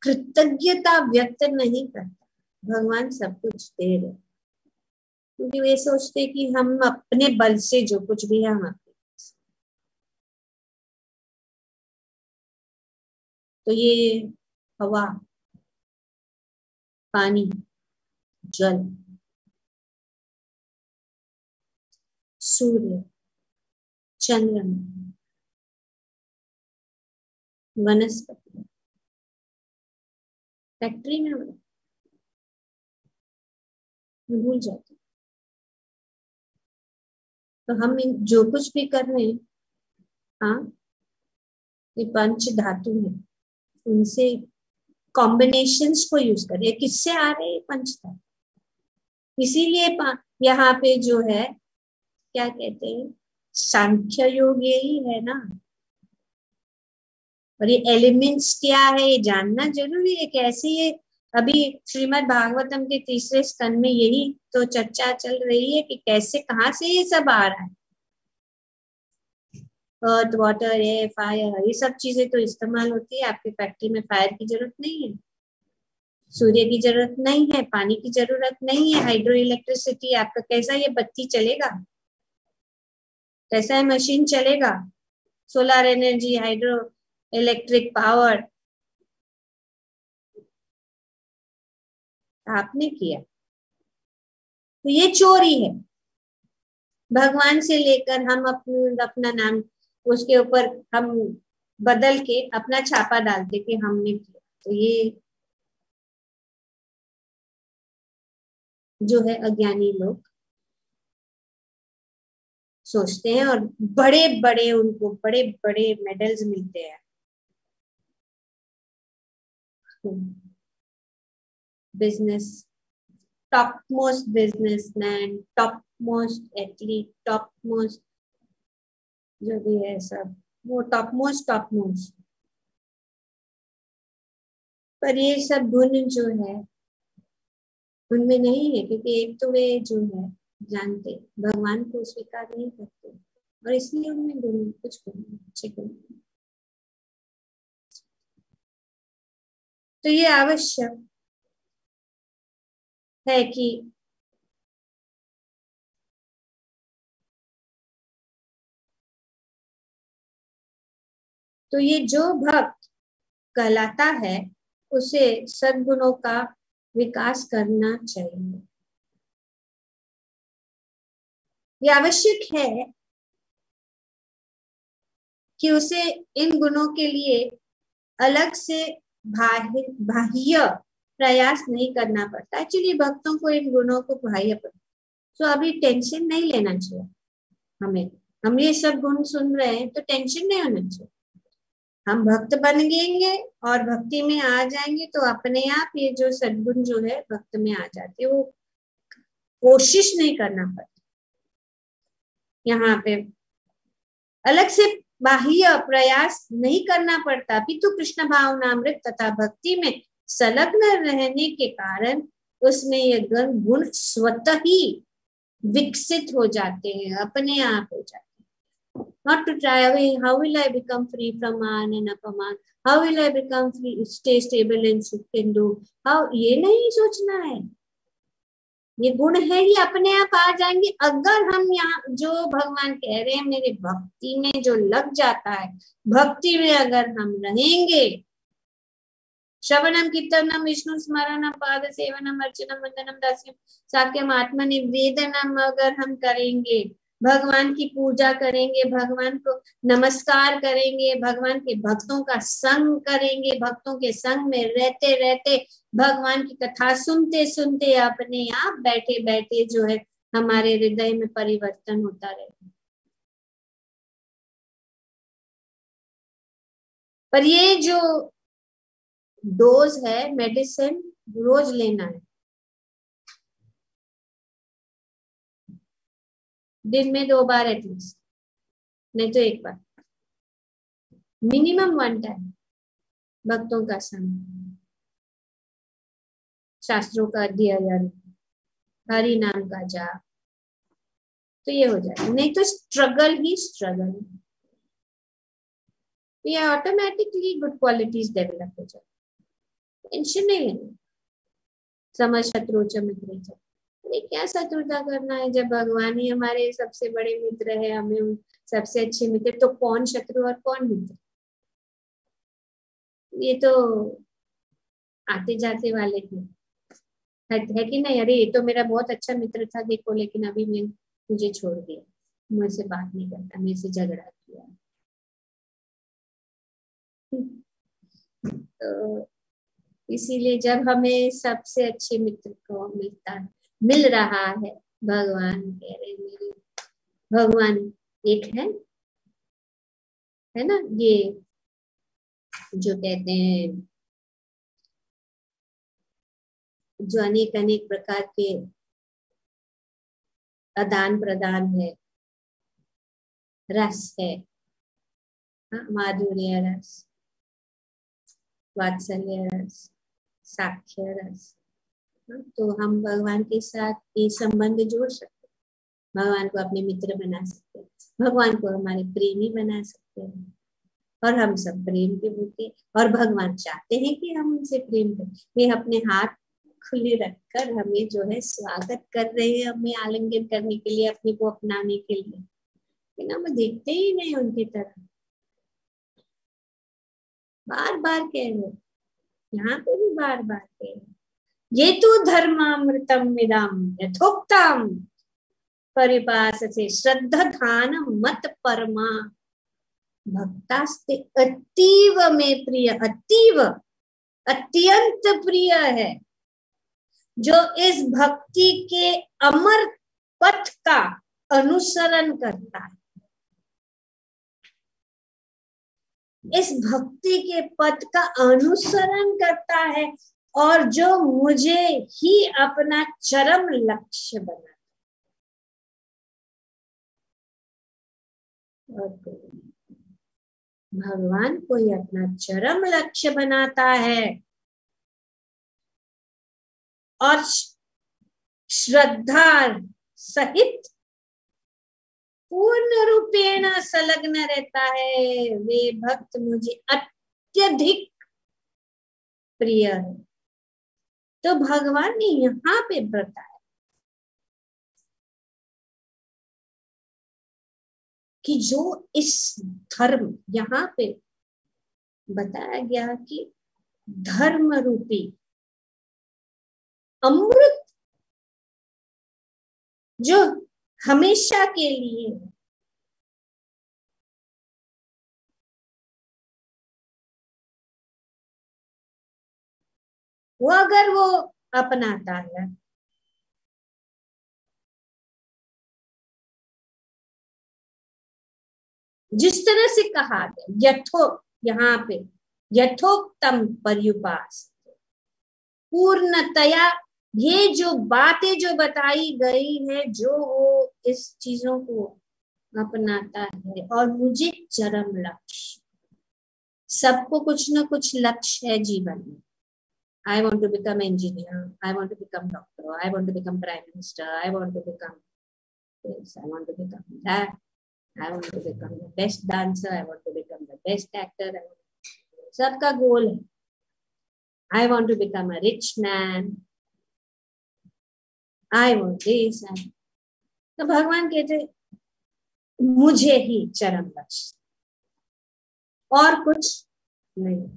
कृतज्ञता व्यक्त नहीं करता, भगवान सब कुछ दे रहे, क्योंकि वे सोचते कि हम अपने बल से जो कुछ भी है हम अपने। तो ये हवा, पानी, जल, सूर्य, चंद्रमा, वनस्पति, फैक्ट्री में भूल जाते, तो हम जो कुछ भी कर रहे हैं, हाँ, ये पंच धातु है, उनसे कॉम्बिनेशंस को यूज करिए। किससे आ रहे हैं पंच धातु? इसीलिए यहाँ पे जो है क्या कहते हैं, सांख्य योग यही है ना। और ये एलिमेंट्स क्या है ये जानना जरूरी है। कैसे ये अभी श्रीमद् भागवतम के तीसरे स्कंद में यही तो चर्चा चल रही है कि कैसे कहाँ से ये सब आ रहा है। अर्थ, वाटर, एयर, फायर, ये सब चीजें तो इस्तेमाल होती है। आपकी फैक्ट्री में फायर की जरूरत नहीं है, सूर्य की जरूरत नहीं है, पानी की जरूरत नहीं है, हाइड्रो इलेक्ट्रिसिटी। आपका कैसा ये बत्ती चलेगा, कैसा है मशीन चलेगा, solar energy, hydro electric power आपने किया, तो ये चोरी है। भगवान से लेकर हम अपना नाम उसके ऊपर हम बदल के अपना छापा डालते कि हमने किया, तो ये जो है अज्ञानी लोग सोचते हैं, और बड़े बड़े उनको बड़े बड़े मेडल्स मिलते हैं। Business, top most businessman, top most athlete, top most जो भी है सब, वो टॉप मोस्ट। पर ये सब गुण जो है उनमें नहीं है, क्योंकि एक तो वे जो है जानते भगवान को स्वीकार नहीं करते, और इसलिए उनमें गुण कुछ गुण अच्छे गुण। तो ये आवश्यक है कि तो ये जो भक्त कहलाता है उसे सद्गुणों का विकास करना चाहिए। ये आवश्यक है कि उसे इन गुणों के लिए अलग से बाह्य प्रयास नहीं करना पड़ता। एक्चुअली भक्तों को इन गुणों को बाह्य, तो अभी टेंशन नहीं लेना चाहिए हमें। हम ये सब गुण सुन रहे हैं तो टेंशन नहीं होना चाहिए। हम भक्त बन गएंगे और भक्ति में आ जाएंगे तो अपने आप ये जो सद्गुण जो है भक्त में आ जाते, वो कोशिश नहीं करना पड़ता। यहाँ पे अलग से बाह्य प्रयास नहीं करना पड़ता, अपितु कृष्ण भावनामृत तथा भक्ति में संलग्न रहने के कारण उसमें ये गुण स्वतः ही विकसित हो जाते हैं, अपने आप हो जाते हैं। Not to try away, how will I become free from मान and अपमान, how will I become free, stay stable and can do, how, ये नहीं सोचना है। ये गुण है ये अपने आप आ जाएंगे अगर हम यहाँ जो भगवान कह रहे हैं मेरे भक्ति में जो लग जाता है, भक्ति में अगर हम रहेंगे, श्रवणम कीर्तनम विष्णु स्मरणम पाद सेवनम अर्चनम वंदनम दास्यम साक्यम आत्मनिवेदनम अगर हम करेंगे, भगवान की पूजा करेंगे, भगवान को नमस्कार करेंगे, भगवान के भक्तों का संग करेंगे, भक्तों के संग में रहते रहते भगवान की कथा सुनते सुनते अपने आप बैठे बैठे जो है हमारे हृदय में परिवर्तन होता रहेगा। पर ये जो डोज है मेडिसिन रोज लेना है, दिन में 2 बार एटलीस्ट, नहीं तो 1 बार, मिनिमम 1 टाइम भक्तों का संग, शास्त्रों का अध्ययन, हरि नाम का जाप। तो ये हो जाएगा, नहीं तो स्ट्रगल ही स्ट्रगल, ये ऑटोमेटिकली गुड क्वालिटीज डेवलप हो जाए। टेंशन नहीं लेना। समझ शत्रु च मित्र, अरे क्या शत्रुता करना है जब भगवान ही हमारे सबसे बड़े मित्र है, हमें सबसे अच्छे मित्र, तो कौन शत्रु और कौन मित्र? ये तो आते जाते वाले थे, है कि नहीं? अरे ये तो मेरा बहुत अच्छा मित्र था देखो, लेकिन अभी मैं मुझे छोड़ दिया, मुझसे बात नहीं करता, मेरे से झगड़ा किया। तो इसीलिए जब हमें सबसे अच्छे मित्र को मिल रहा है, भगवान कह रहे मेरे भगवान एक है ना, ये जो कहते हैं, जो अनेक अनेक प्रकार के आदान प्रदान है, रस है, माधुर्य रस, वात्सल्य रस, साक्ष्य रस, तो हम भगवान के साथ ये संबंध जोड़ सकते हैं, भगवान को अपने मित्र बना सकते हैं, भगवान को हमारे प्रेमी बना सकते हैं, और हम सब प्रेम के भूखे, और भगवान चाहते हैं कि हम उनसे प्रेम करें। वे अपने हाथ खुले रखकर हमें जो है स्वागत कर रहे हैं, हमें आलिंगन करने के लिए, अपने को अपनाने के लिए, लेकिन हम देखते ही नहीं उनकी तरफ। बार बार कह रहे, यहाँ पे भी बार बार कह रहे, ये तो धर्मामृतम विदम यथोक्तम परिपासते श्रद्धाधान मत परमा भक्तास्ते अतीव में प्रिय, अतीव अत्यंत प्रिय है, जो इस भक्ति के अमर पथ का अनुसरण करता है, इस भक्ति के पथ का अनुसरण करता है, और जो मुझे ही अपना चरम लक्ष्य बना, और भगवान को ही अपना चरम लक्ष्य बनाता है, और श्रद्धा सहित पूर्ण रूपेण संलग्न रहता है, वे भक्त मुझे अत्यधिक प्रिय है। तो भगवान ने यहाँ पे बताया कि जो इस धर्म, यहाँ पे बताया गया कि धर्म रूपी अमृत जो हमेशा के लिए, वो अगर वो अपनाता है, जिस तरह से कहा गया यहाँ पे यथोक्तम पर्युपास, पूर्णतया ये जो बातें जो बताई गई है, जो वो इस चीजों को अपनाता है, और मुझे चरम लक्ष्य, सबको कुछ ना कुछ लक्ष्य है जीवन में। I want to become engineer, I want to become doctor, I want to become prime minister, I want to become this, I want to become that, I want to become the best dancer, I want to become the best actor, सबका गोल है, I want to become a rich man, I want this, तो भगवान कहते मुझे ही चरम लक्ष्य, और कुछ नहीं।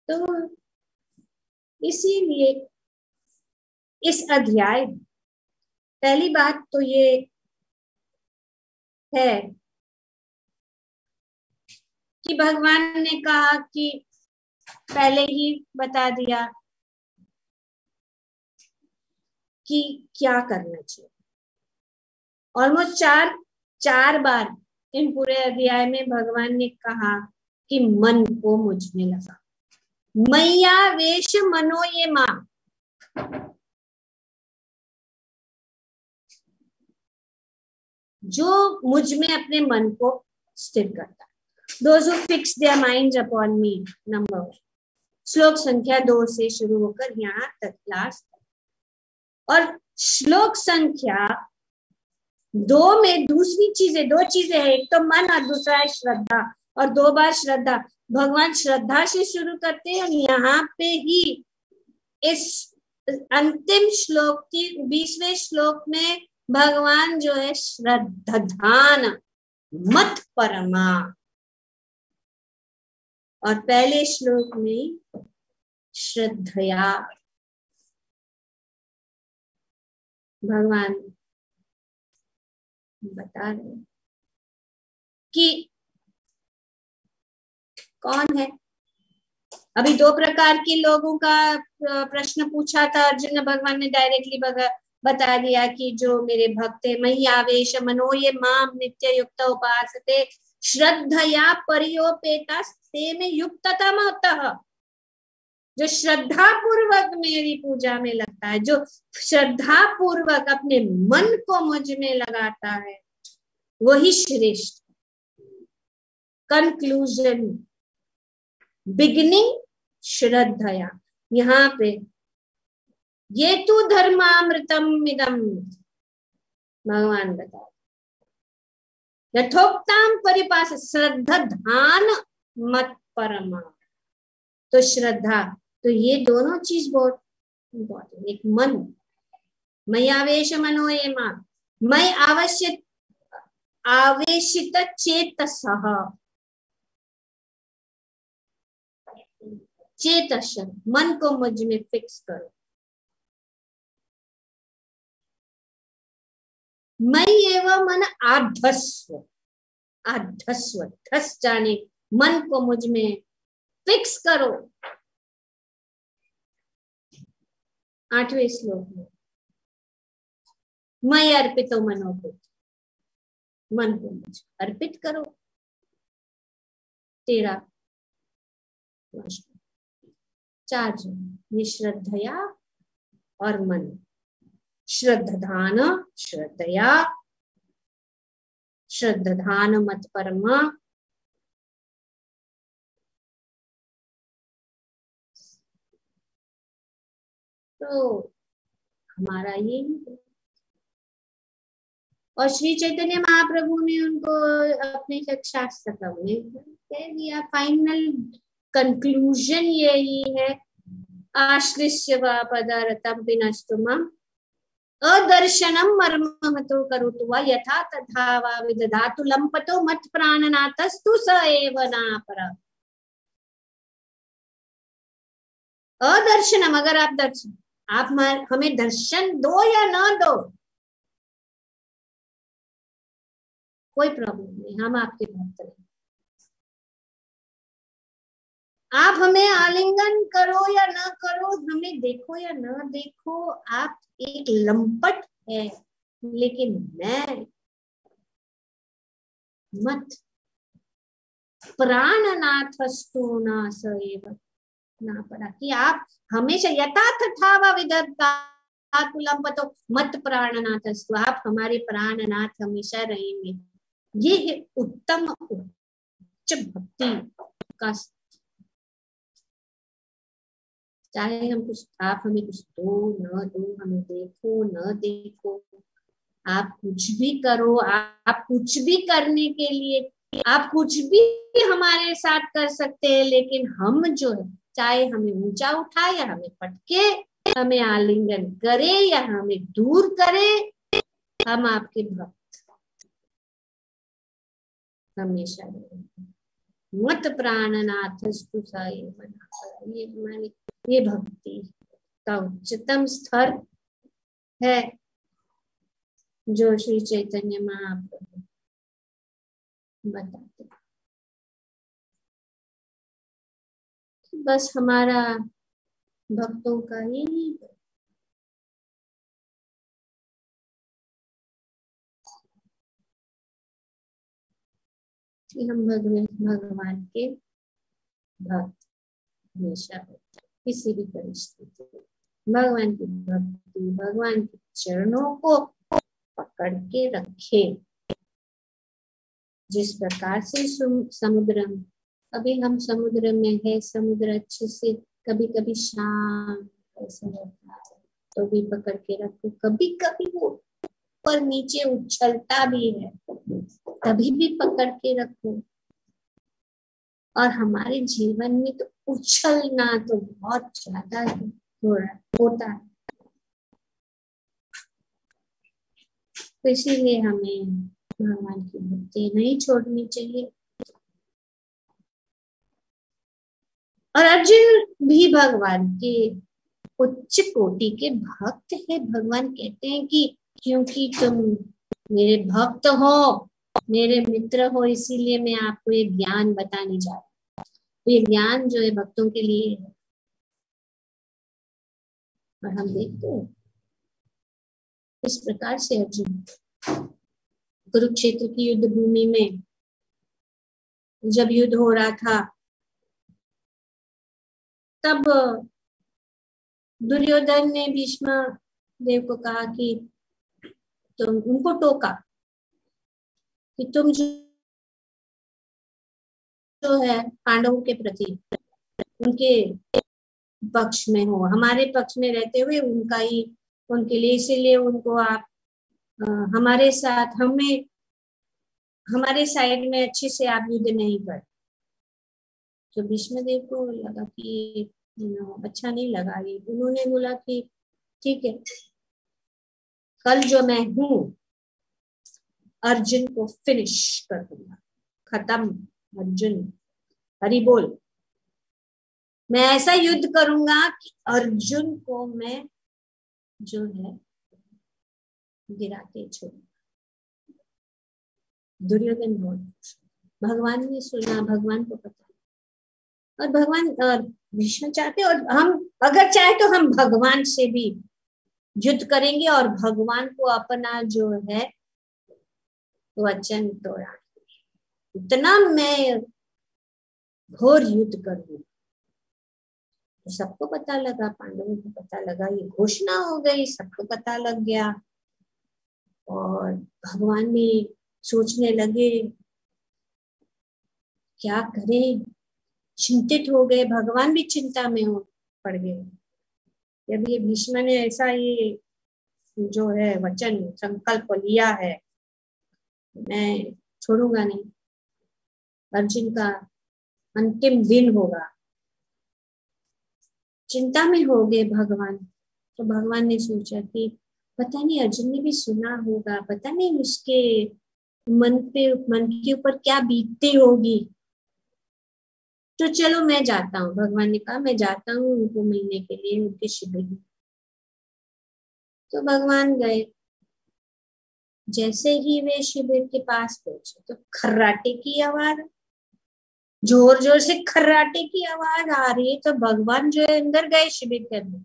तो इसीलिए इस अध्याय, पहली बात तो ये है कि भगवान ने कहा कि पहले ही बता दिया कि क्या करना चाहिए, ऑलमोस्ट चार बार इन पूरे अध्याय में भगवान ने कहा कि मन को मुझ में लगा, मैया वेश मनो ये मां, जो मुझ में अपने मन को स्थिर करता है। Those who fix their minds upon me, number श्लोक संख्या 2 से शुरू होकर यहाँ तक लास्ट, और श्लोक संख्या 2 में दूसरी चीजें, 2 चीजें है, एक तो मन और दूसरा है श्रद्धा, और 2 बार श्रद्धा। भगवान श्रद्धा से शुरू करते हैं। यहाँ पे ही इस अंतिम श्लोक की 20वें श्लोक में भगवान जो है श्रद्धान मत परमा, और पहले श्लोक में श्रद्धया भगवान बता रहे कि कौन है। अभी 2 प्रकार के लोगों का प्रश्न पूछा था अर्जुन, भगवान ने डायरेक्टली बता दिया कि जो मेरे भक्त है, मयि आवेश मनो ये माम नित्य युक्त उपासते श्रद्धया परियोपेता ते में युक्ततमः। जो श्रद्धा पूर्वक मेरी पूजा में लगता है, जो श्रद्धा पूर्वक अपने मन को मुझ में लगाता है, वही श्रेष्ठ। कंक्लूजन, बिगिनिंग श्रद्धया। यहाँ पे ये तो धर्मामृतम इदम, भगवान बता यथोक्ताम परिपास श्रद्धान मत परमा। तो श्रद्धा, तो ये दोनों चीज बहुत इम्पोर्टेंट। एक मन, मयि आवेश मनो ये मा, मैं आवेशित चेतसः, चेतस मन को मुझ में फिक्स करो। मैं एवं मन आधस्व, आधस्व धस जाने, मन को मुझ में फिक्स करो। 8वें श्लोक में मैं अर्पितो मनोभूत, मन को मुझ अर्पित करो। 13 4 निश्रद्धया और मन, श्रद्धान श्रद्धया, श्रद्धान मत परमा। तो हमारा ये ही। और श्री चैतन्य महाप्रभु ने उनको अपने शास्त्र में कह दिया, फाइनल कंक्लूजन यही है, आश्लिष्य वा पदार्थम विनष्टुमं अदर्शनम मर्महतो करोतु वा यथा तथा वा विदधातु लंपतो मत प्राणनाथस्तु स एव नापर। अदर्शनम, अगर आप दर्शन, आप हमें दर्शन दो या ना दो, कोई प्रॉब्लम नहीं, हम आपके भक्त हैं। आप हमें आलिंगन करो या ना करो, हमें देखो या ना देखो, आप एक लंपट है, लेकिन मैं मत प्राणनाथस्तु न स एव ना पड़ा, कि आप हमेशा यथा तथा वा विदधातु लंपतो मत प्राणनाथस्तु, आप हमारे प्राणनाथ हमेशा रहेंगे। ये है उत्तम उच्च भक्ति का। चाहे हम कुछ, आप हमें कुछ दो न दो, हमें देखो न देखो, आप कुछ भी करो, आप कुछ भी करने के लिए, आप कुछ भी हमारे साथ कर सकते हैं, लेकिन हम जो है, चाहे हमें ऊंचा उठाए या हमें पटके, हमें आलिंगन करे या हमें दूर करे, हम आपके भक्त हमेशा रहेंगे। मत प्राणनाथस्तु स एव नापर। ये हमारी, ये भक्ति का उच्चतम स्तर है जो श्री चैतन्य महाप्रभु बताते। बस हमारा भक्तों का ही कि हम भगवान के भक्त हमेशा किसी भी परिस्थिति, भगवान की भक्ति, भगवान के चरणों को पकड़ के रखे। जिस प्रकार से समुद्र, अभी हम समुद्र में है, समुद्र अच्छे से कभी कभी शांत ऐसा होता है, तो भी पकड़ के रखो। कभी कभी वो ऊपर नीचे उछलता भी है, तभी भी पकड़ के रखो। और हमारे जीवन में तो उछलना तो बहुत ज्यादा होता है, तो इसीलिए हमें भगवान की भक्ति नहीं छोड़नी चाहिए। और अर्जुन भी भगवान के उच्च कोटि के भक्त है। भगवान कहते हैं कि क्योंकि तुम मेरे भक्त हो, मेरे मित्र हो, इसीलिए मैं आपको ये ज्ञान बताने जा रहा हूँ। ये ज्ञान जो है भक्तों के लिए है। और हम देखते हैं इस प्रकार से अर्जुन कुरुक्षेत्र की युद्ध भूमि में जब युद्ध हो रहा था, तब दुर्योधन ने भीष्म देव को कहा कि तुम उनको टोका कि तुम जो है पांडवों के प्रति उनके पक्ष में हो, हमारे पक्ष में रहते हुए उनका ही उनके लिए, इसीलिए उनको आप हमारे साथ हमारे साइड में अच्छे से आप युद्ध नहीं कर। तो भीष्म देव को लगा कि अच्छा नहीं लगा ये। उन्होंने बोला कि ठीक है, कल जो मैं हूं अर्जुन को फिनिश कर दूंगा, खत्म अर्जुन, हरि बोल। मैं ऐसा युद्ध करूंगा कि अर्जुन को मैं जो है गिराते छोड़ूंगा। दुर्योधन बोल, भगवान ने सुना, भगवान को पता, और भगवान भीष्म चाहते, और हम अगर चाहे तो हम भगवान से भी युद्ध करेंगे और भगवान को अपना जो है वचन तोड़ा, इतना मैं घोर युद्ध करूंगा। तो सबको पता लगा, पांडवों को पता लगा, ये घोषणा हो गई, सबको पता लग गया। और भगवान भी सोचने लगे क्या करें, चिंतित हो गए, भगवान भी चिंता में हो पड़ गए। जब ये भीष्म ने ऐसा ये जो है वचन संकल्प लिया है, मैं छोड़ूंगा नहीं, अर्जुन का अंतिम दिन होगा, चिंता में हो गए भगवान। तो भगवान ने सोचा कि पता नहीं अर्जुन ने भी सुना होगा, पता नहीं उसके मन के ऊपर क्या बीतती होगी। तो चलो मैं जाता हूँ, भगवान ने कहा मैं जाता हूँ उनको मिलने के लिए उनके शिविर में। तो भगवान गए। जैसे ही वे शिविर के पास पहुंचे तो खर्राटे की आवाज, जोर जोर से खर्राटे की आवाज आ रही है। तो भगवान जो है अंदर गए शिविर के अंदर,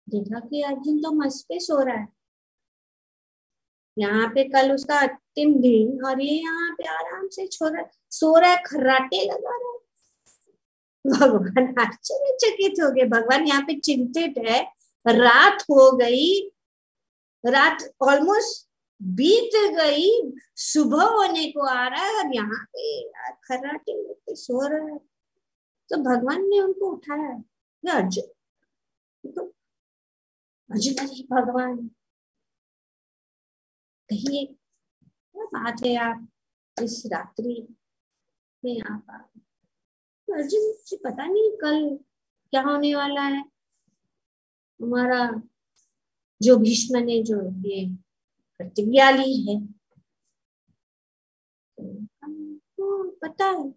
देखा कि अर्जुन तो मस्त पे सो रहा है, यहाँ पे कल उसका अंतिम दिन और ये यहाँ पे आराम से सो रहा है, खर्राटे लगा रहा है। भगवान आश्चर्यचकित हो गए, भगवान यहाँ पे चिंतित है, रात हो गई, रात ऑलमोस्ट बीत गई, सुबह होने को आ रहा है और यहाँ पे खर्राटे लेके सो रहा है। तो भगवान ने उनको उठाया, अर्जुन, तो अर्जुन अरे भगवान कहिए क्या बात है, आप इस रात्रि में आप आ। तो अर्जुन मुझे पता नहीं कल क्या होने वाला है, हमारा जो भीष्म ने जो ये प्रतिज्ञा ली है तो पता है।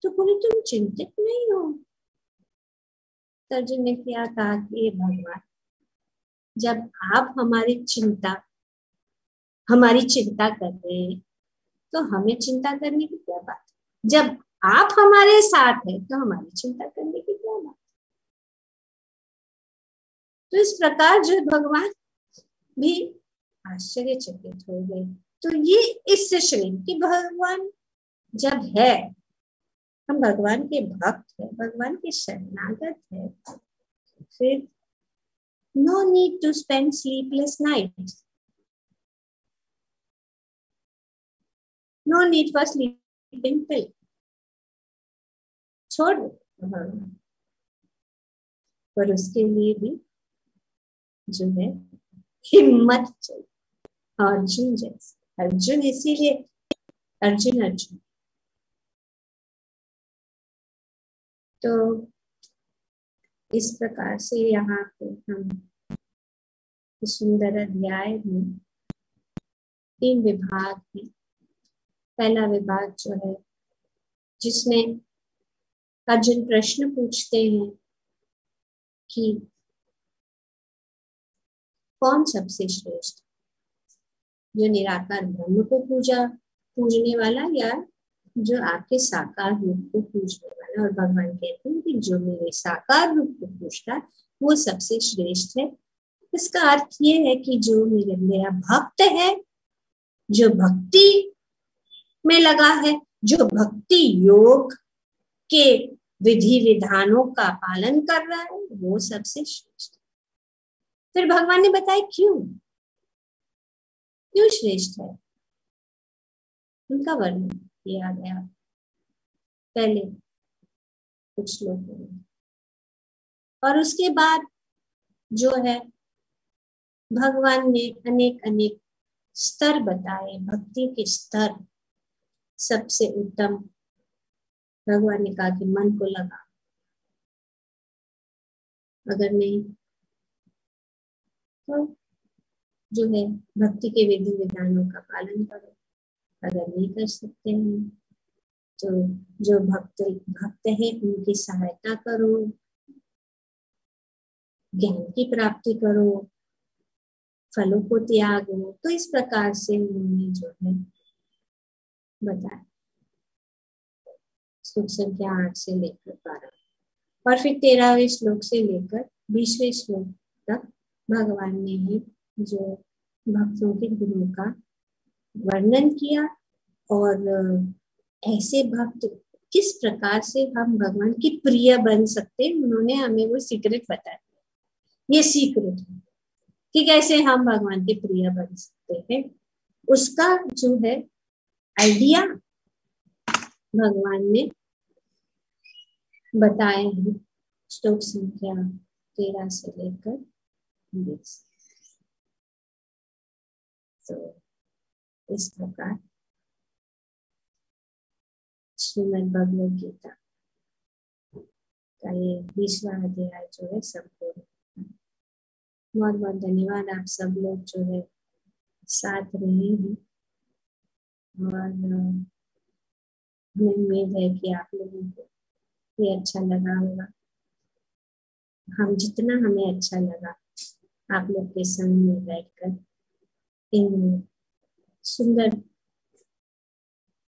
तो बोले तुम चिंतित नहीं हो। तो अर्जुन ने क्या कहा कि भगवान, जब आप हमारी चिंता कर रहे हैं तो हमें चिंता करने की क्या बात है, जब आप हमारे साथ हैं तो हमारी चिंता करने की क्या बात। तो इस प्रकार जो भगवान भी आश्चर्यचकित हो गए। तो ये इस श्रेणी की भगवान जब है, हम भगवान के भक्त है, भगवान के शरणागत है, फिर no need to spend sleepless night, no need for sleeping pill, छोड़ दो। पर उसके लिए भी जो है हिम्मत चाहिए, अर्जुन जैसे। अर्जुन इसीलिए अर्जुन अर्जुन। तो इस प्रकार से यहाँ पे हम इस सुंदर अध्याय में 3 विभाग हैं। पहला विभाग जो है जिसमें अर्जुन प्रश्न पूछते हैं कि कौन सबसे श्रेष्ठ, जो निराकार ब्रह्म को पूजने वाला या जो आपके साकार रूप को पूजने वाला। और भगवान कहते हैं कि जो मेरे साकार रूप को पूजता है वो सबसे श्रेष्ठ है। इसका अर्थ ये है कि जो मेरा भक्त है, जो भक्ति में लगा है, जो भक्ति योग के विधि विधानों का पालन कर रहा है, वो सबसे श्रेष्ठ। फिर भगवान ने बताया क्यों श्रेष्ठ है, उनका वर्णन किया गया पहले कुछ श्लोकों में। और उसके बाद जो है भगवान ने अनेक स्तर बताए, भक्ति के स्तर। सबसे उत्तम भगवान ने कहा कि मन को लगा, अगर नहीं तो जो है भक्ति के विधि विधानों का पालन करो। अगर नहीं कर सकते हैं तो जो भक्त है उनकी सहायता करो, ज्ञान की प्राप्ति करो, फलों को त्यागो। तो इस प्रकार से उन्होंने जो है बताया श्लोक संख्या 8 से लेकर 12 और फिर 13वें श्लोक से लेकर 20वें श्लोक तक भगवान ने ही जो भक्तों के गुणों का वर्णन किया और ऐसे भक्त किस प्रकार से हम भगवान की प्रिय बन सकते हैं, उन्होंने हमें वो सीक्रेट बताया। ये सीक्रेट है कि कैसे हम भगवान के प्रिय बन सकते हैं, उसका जो है आइडिया भगवान ने बताए हैं श्लोक संख्या 13 से लेकर 20। तो इस प्रकार श्रीमद् भगवद गीता का ये 20वां अध्याय जो है संपूर्ण। बहुत बहुत धन्यवाद, आप सब लोग जो है साथ रहे हैं और हमें उम्मीद है कि आप लोगों को ये अच्छा लगा होगा। हम जितना हमें अच्छा लगा आप लोग के संग में बैठकर इन सुंदर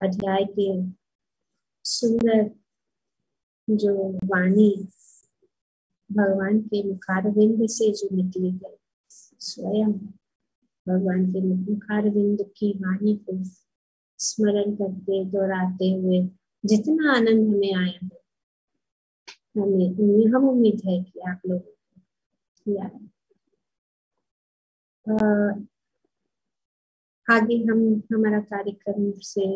अध्याय के सुंदर जो वाणी भगवान के मुखारविंद से जो निकली है, स्वयं भगवान के मुखारविंद की वाणी को स्मरण करते दोहराते हुए जितना आनंद हमें आया है, हम उम्मीद है कि आप लोगों को किया है। आगे हम हमारा कार्यक्रम से